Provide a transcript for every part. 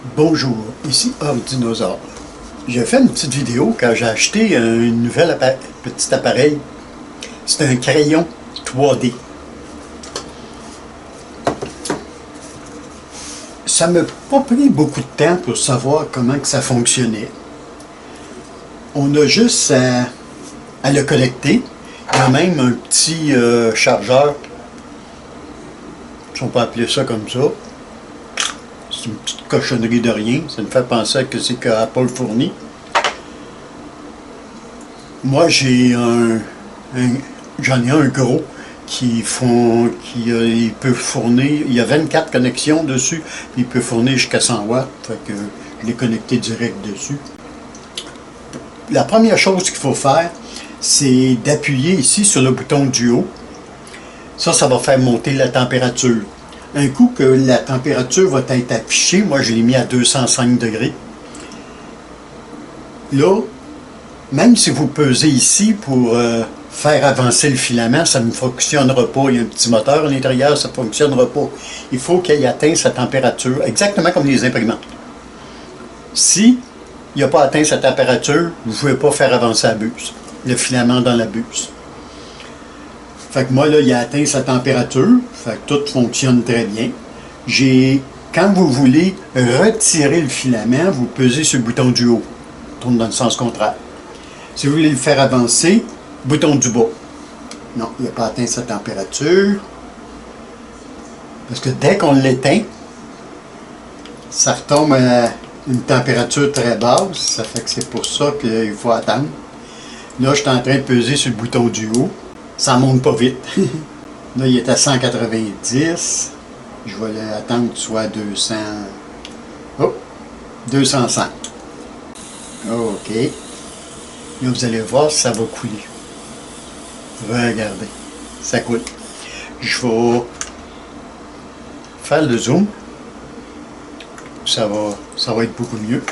Bonjour, ici Homme Dinosaure. J'ai fait une petite vidéo quand j'ai acheté un nouvel petit appareil. C'est un crayon 3D. Ça m'a pas pris beaucoup de temps pour savoir comment que ça fonctionnait. On a juste à le connecter. Il y a même un petit chargeur, si on peut appeler ça comme ça. C'est une petite cochonnerie de rien. Ça me fait penser que c'est que Apple fournit. Moi, j'en ai un gros il peut fournir. Il y a 24 connexions dessus. Il peut fournir jusqu'à 100 watts. Fait que je l'ai connecté direct dessus. La première chose qu'il faut faire, c'est d'appuyer ici sur le bouton du haut. Ça va faire monter la température. Un coup que la température va être affichée, moi je l'ai mis à 205 degrés. Là, même si vous pesez ici pour faire avancer le filament, ça ne fonctionnera pas. Il y a un petit moteur à l'intérieur, ça ne fonctionnera pas. Il faut qu'il atteigne sa température, exactement comme les imprimantes. Si il n'a pas atteint sa température, vous ne pouvez pas faire avancer la buse, le filament dans la buse. Fait que moi, là, il a atteint sa température. Fait que tout fonctionne très bien. Quand vous voulez retirer le filament, vous pesez sur le bouton du haut. Tourne dans le sens contraire. Si vous voulez le faire avancer, bouton du bas. Non, il n'a pas atteint sa température. Parce que dès qu'on l'éteint, ça retombe à une température très basse. Ça fait que c'est pour ça qu'il faut attendre. Là, je suis en train de peser sur le bouton du haut. Ça monte pas vite. Là, il est à 190. Je vais attendre qu'il soit à 200. Oh! 205. OK. Là, vous allez voir si ça va couler. Regardez. Ça coule. Je vais faire le zoom. Ça va être beaucoup mieux.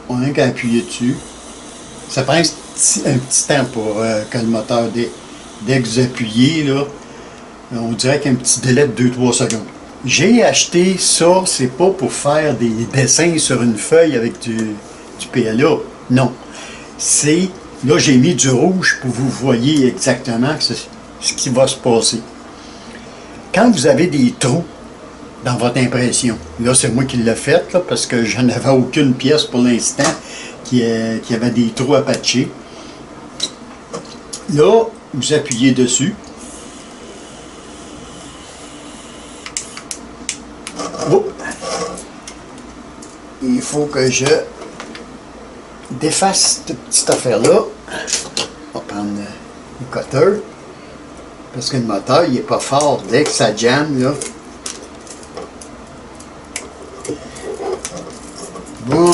On n'a qu'à appuyer dessus. Ça prend un petit temps pour que le moteur, dès que vous appuyez, là, on dirait qu'il y a un petit délai de 2-3 secondes. J'ai acheté ça, c'est pas pour faire des dessins sur une feuille avec du PLA. Non. Là, j'ai mis du rouge pour que vous voyez exactement ce qui va se passer. Quand vous avez des trous dans votre impression, là, c'est moi qui l'ai fait, là, parce que je n'avais aucune pièce pour l'instant qui avait des trous à patcher. Là, vous appuyez dessus. Oh. Il faut que je défasse cette petite affaire-là. On va prendre le cutter. Parce que le moteur, il n'est pas fort. Dès que ça jamme, là. Bon.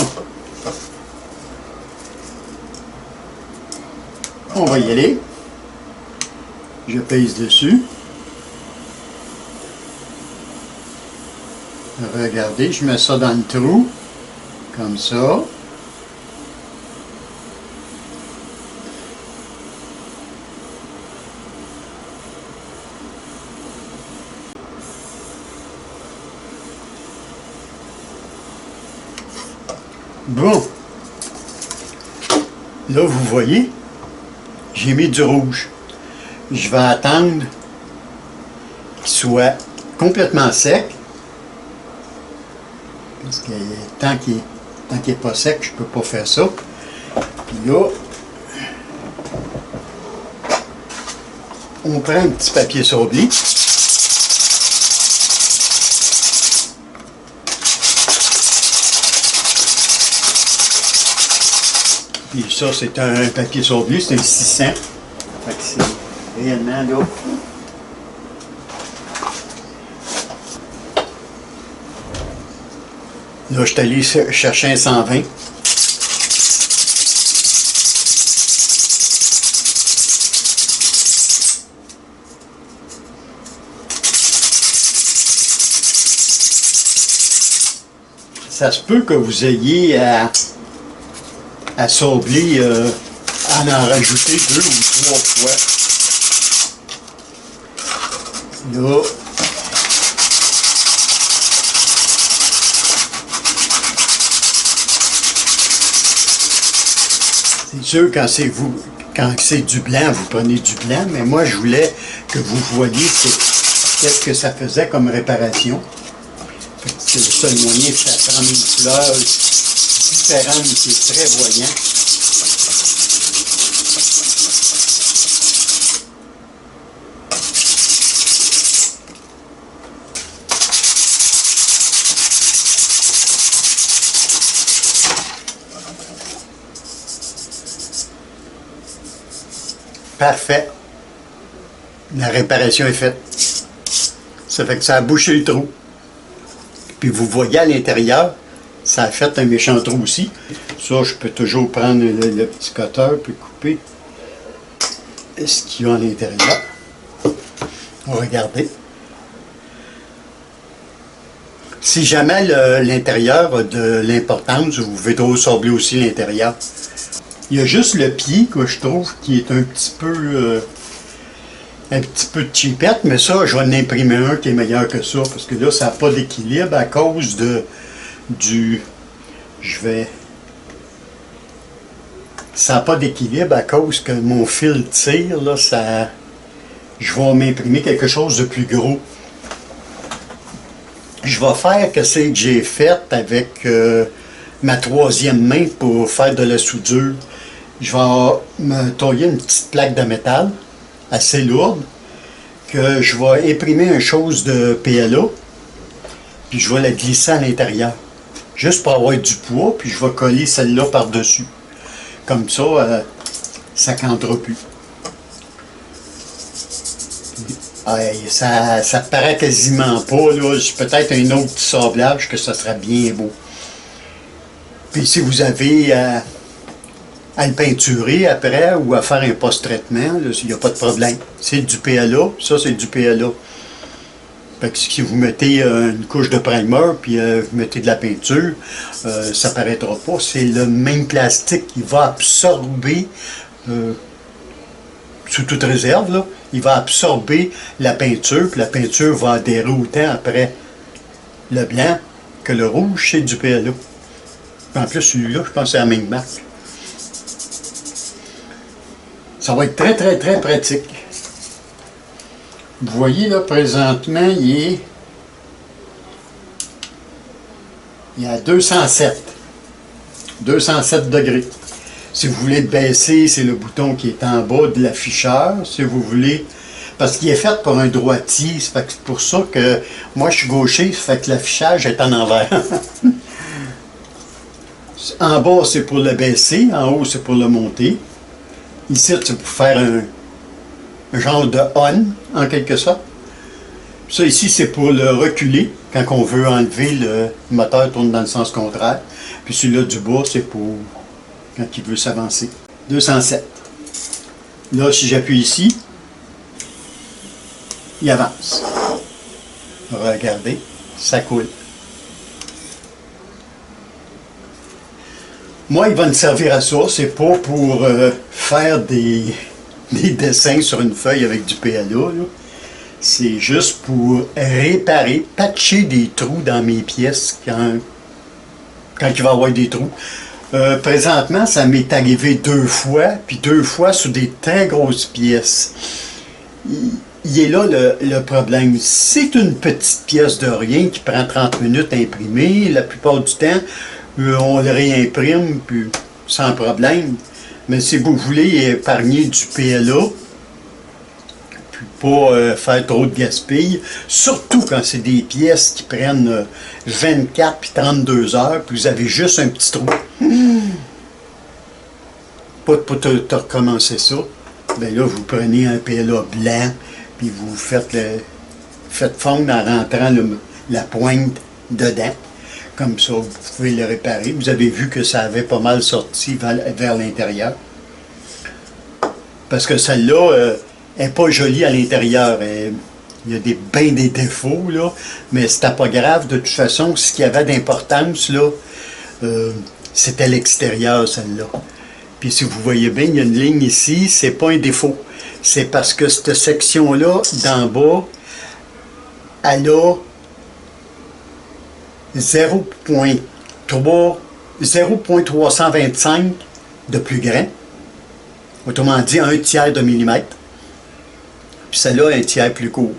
On va y aller. Je pèse dessus. Regardez, je mets ça dans le trou. Comme ça. Bon. Là, vous voyez, j'ai mis du rouge. Je vais attendre qu'il soit complètement sec. Parce que tant qu'il n'est pas sec, je ne peux pas faire ça. Puis là, on prend un petit papier sablé. Puis ça, c'est un papier sablé, c'est un 600. Fait que c'est réellement là. Là, je suis allé chercher un 120. Ça se peut que vous ayez à sabler, à en rajouter 2 ou 3 fois. Là, C'est sûr, quand c'est du blanc, vous prenez du blanc, mais moi, je voulais que vous voyiez qu'est-ce que ça faisait comme réparation. C'est le seul moyen de faire prendre une couleur différente qui est très voyant. Parfait. La réparation est faite. Ça fait que ça a bouché le trou. Puis vous voyez à l'intérieur, ça a fait un méchant trou aussi. Ça, je peux toujours prendre le petit cutter puis couper ce qu'il y a à l'intérieur. Regardez. Si jamais l'intérieur a de l'importance, vous pouvez trop sabler aussi l'intérieur. Il y a juste le pied que je trouve qui est un petit peu cheapette, mais ça, je vais en imprimer un qui est meilleur que ça, parce que là, ça n'a pas d'équilibre à cause ça n'a pas d'équilibre à cause que mon fil tire, là, je vais m'imprimer quelque chose de plus gros. Je vais faire que c'est que j'ai fait avec ma troisième main pour faire de la soudure. Je vais me tailler une petite plaque de métal assez lourde que je vais imprimer une chose de PLA puis je vais la glisser à l'intérieur juste pour avoir du poids, puis je vais coller celle-là par-dessus. Comme ça, ça ne cantera plus. Ça paraît quasiment pas, là. Peut-être un autre petit sablage que ça sera bien beau. Puis si vous avez à le peinturer après ou à faire un post-traitement, il n'y a pas de problème. C'est du PLA, ça c'est du PLA. Fait que si vous mettez une couche de primer puis vous mettez de la peinture, ça ne paraîtra pas. C'est le même plastique qui va absorber, sous toute réserve, là, il va absorber la peinture, puis la peinture va adhérer autant après le blanc que le rouge, c'est du PLA. En plus, celui-là, je pense que c'est la même marque. Ça va être très, très, très pratique. Vous voyez, là, présentement, il est à 207. 207 degrés. Si vous voulez le baisser, c'est le bouton qui est en bas de l'afficheur. Si vous voulez... Parce qu'il est fait pour un droitier. C'est pour ça que moi, je suis gaucher, ça fait que l'affichage est en envers. En bas, c'est pour le baisser. En haut, c'est pour le monter. Ici, c'est pour faire un genre de on, en quelque sorte. Ça, ici, c'est pour le reculer, quand on veut enlever le moteur tourne dans le sens contraire. Puis celui-là du bas, c'est pour quand il veut s'avancer. 207. Là, si j'appuie ici, il avance. Regardez, ça coule. Moi, il va me servir à ça. C'est pas pour faire des dessins sur une feuille avec du PLA. C'est juste pour réparer, patcher des trous dans mes pièces quand il va y avoir des trous. Présentement, ça m'est arrivé 2 fois, puis 2 fois sur des très grosses pièces. Il est là le problème. C'est une petite pièce de rien qui prend 30 minutes à imprimer. La plupart du temps, on le réimprime puis sans problème. Mais si vous voulez épargner du PLA, puis pas faire trop de gaspille, surtout quand c'est des pièces qui prennent 24 puis 32 heures, puis vous avez juste un petit trou. Pas de recommencer ça. Ben là, vous prenez un PLA blanc, puis vous faites fondre en rentrant la pointe dedans. Comme ça, vous pouvez le réparer. Vous avez vu que ça avait pas mal sorti vers l'intérieur. Parce que celle-là n'est pas jolie à l'intérieur. Il y a bien des défauts, là, mais c'était pas grave. De toute façon, ce qu'il y avait d'importance, là, c'était l'extérieur, celle-là. Puis si vous voyez bien, il y a une ligne ici, c'est pas un défaut. C'est parce que cette section-là, d'en bas, elle a 0.325 de plus grand. Autrement dit, 1/3 de millimètre. Puis celle-là, 1/3 plus court,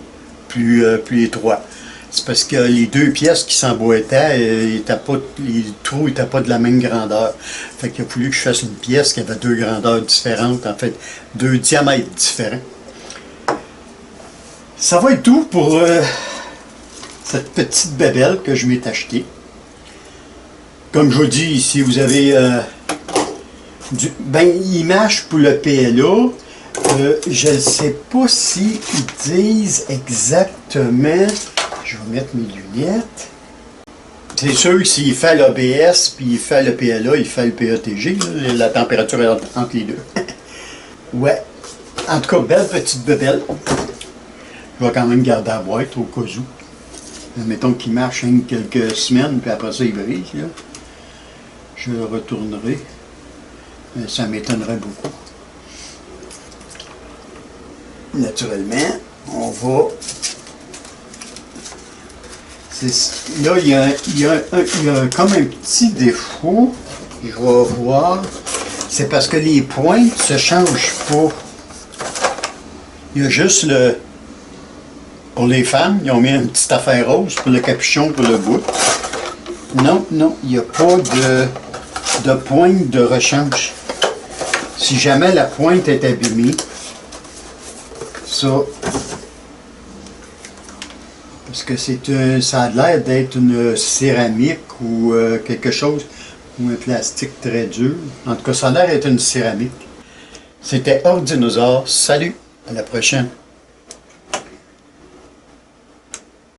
plus étroit. C'est parce que les deux pièces qui s'emboîtaient, les trous n'étaient pas de la même grandeur. Fait qu'il a fallu que je fasse une pièce qui avait deux grandeurs différentes, en fait, deux diamètres différents. Ça va être tout pour cette petite bébelle que je m'ai achetée. Comme je vous dis, ici, vous avez image pour le PLA. Je ne sais pas s'ils disent exactement. Je vais mettre mes lunettes. C'est sûr que s'il fait l'ABS puis il fait le PLA, il fait le PATG, là, la température est entre les deux. Ouais. En tout cas, belle petite bebelle. Je vais quand même garder la boîte au cas où. Mettons qu'il marche quelques semaines, puis après ça, il brise. Là. Je le retournerai. Mais ça m'étonnerait beaucoup. Naturellement, on va... Là, il y a comme un petit défaut. Je vais voir. C'est parce que les pointes ne se changent pas. Il y a juste le... Pour les femmes, ils ont mis une petite affaire rose pour le capuchon, pour le bout. Non, il n'y a pas de pointe de rechange. Si jamais la pointe est abîmée, ça... Parce que ça a l'air d'être une céramique ou quelque chose, ou un plastique très dur. En tout cas, ça a l'air d'être une céramique. C'était Ordinosaure. Salut, à la prochaine.